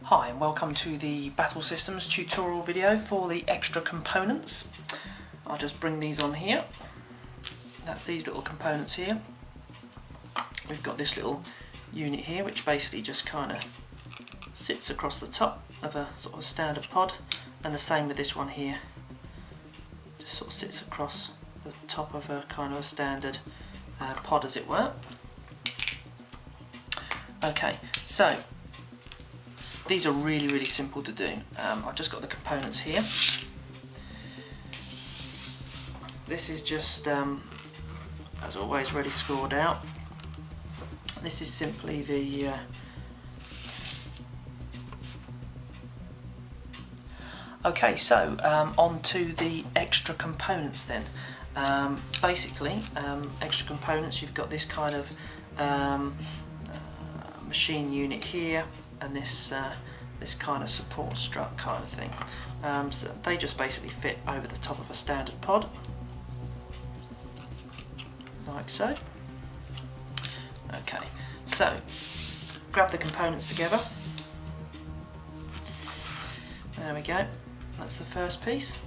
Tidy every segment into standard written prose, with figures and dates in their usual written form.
Hi and welcome to the Battle Systems tutorial video for the extra components. I'll just bring these on here. That's these little components here. We've got this little unit here which basically just kind of sits across the top of a sort of standard pod, and the same with this one here. Just sort of sits across the top of a kind of a standard pod, as it were. Okay, so these are really simple to do. I've just got the components here. This is just, as always, ready scored out. This is simply the okay, so on to the extra components then. Basically, extra components, you've got this kind of machine unit here, and this this kind of support strut kind of thing. So they just basically fit over the top of a standard pod, like so. Okay, so grab the components together. There we go, that's the first piece.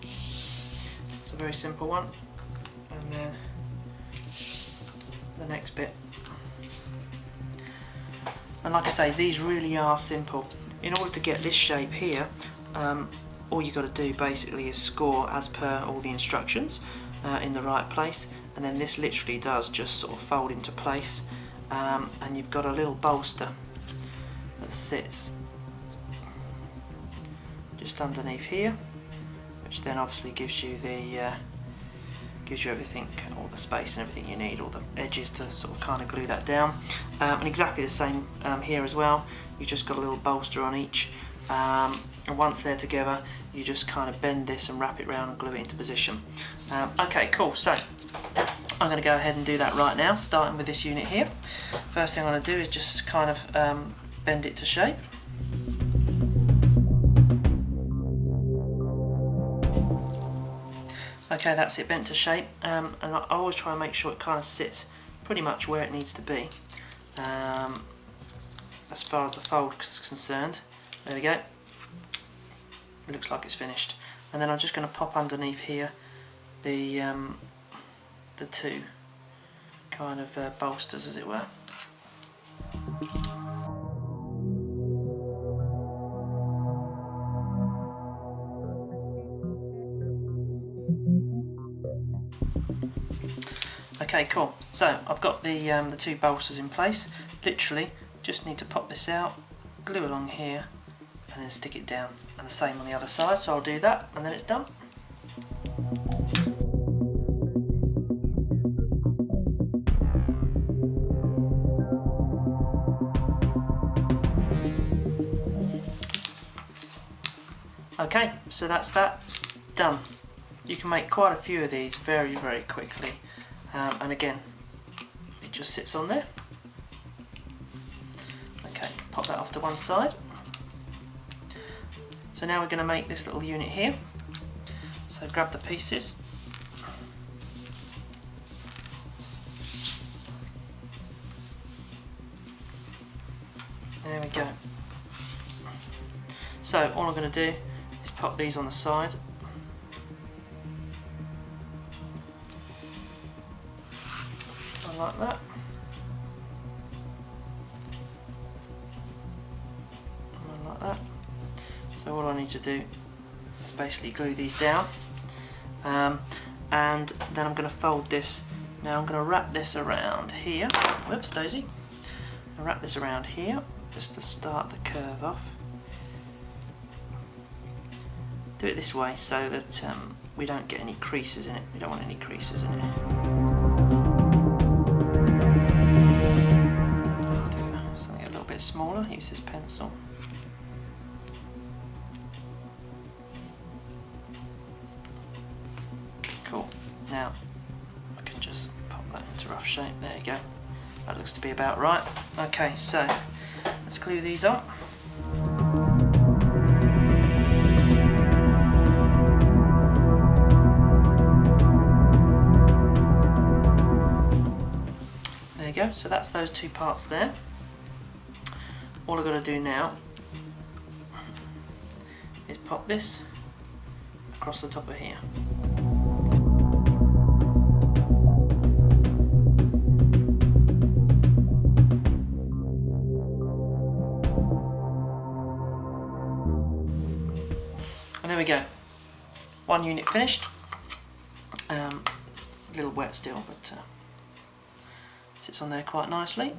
It's a very simple one. And then the next bit. And like I say, these really are simple. In order to get this shape here, all you've got to do basically is score as per all the instructions in the right place, and then this literally does just sort of fold into place, and you've got a little bolster that sits just underneath here, which then obviously gives you the gives you everything, all the space and everything you need, all the edges to sort of kind of glue that down. And exactly the same here as well. You've just got a little bolster on each, and once they're together you just kind of bend this and wrap it around and glue it into position. Okay, cool, so I'm going to go ahead and do that right now, starting with this unit here. First thing I'm going to do is just kind of bend it to shape. Okay, that's it, bent to shape, and I always try and make sure it kind of sits pretty much where it needs to be, as far as the fold is concerned. There we go, it looks like it's finished. And then I'm just going to pop underneath here the two kind of bolsters, as it were. Okay, cool. So I've got the two bolsters in place. Literally, just need to pop this out, glue along here, and then stick it down. And the same on the other side. So I'll do that, and then it's done. Okay, so that's that done. You can make quite a few of these very quickly. And again, it just sits on there. Okay, pop that off to one side. So now we're going to make this little unit here. So grab the pieces. There we go. So all I'm going to do is pop these on the side. Like that. And like that. So all I need to do is basically glue these down, and then I'm going to fold this. Now I'm going to wrap this around here. Whoops, Daisy. I'll wrap this around here just to start the curve off. Do it this way so that we don't get any creases in it. We don't want any creases in it. Smaller, use this pencil. Cool. Now I can just pop that into rough shape. There you go. That looks to be about right. Okay, so let's glue these on. There you go. So that's those two parts there. All I've got to do now pop this across the top of here. And there we go, one unit finished. A little wet still, but sits on there quite nicely.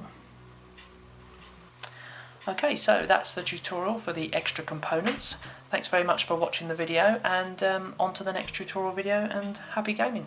Okay, so that's the tutorial for the extra components. Thanks very much for watching the video, and on to the next tutorial video, and happy gaming.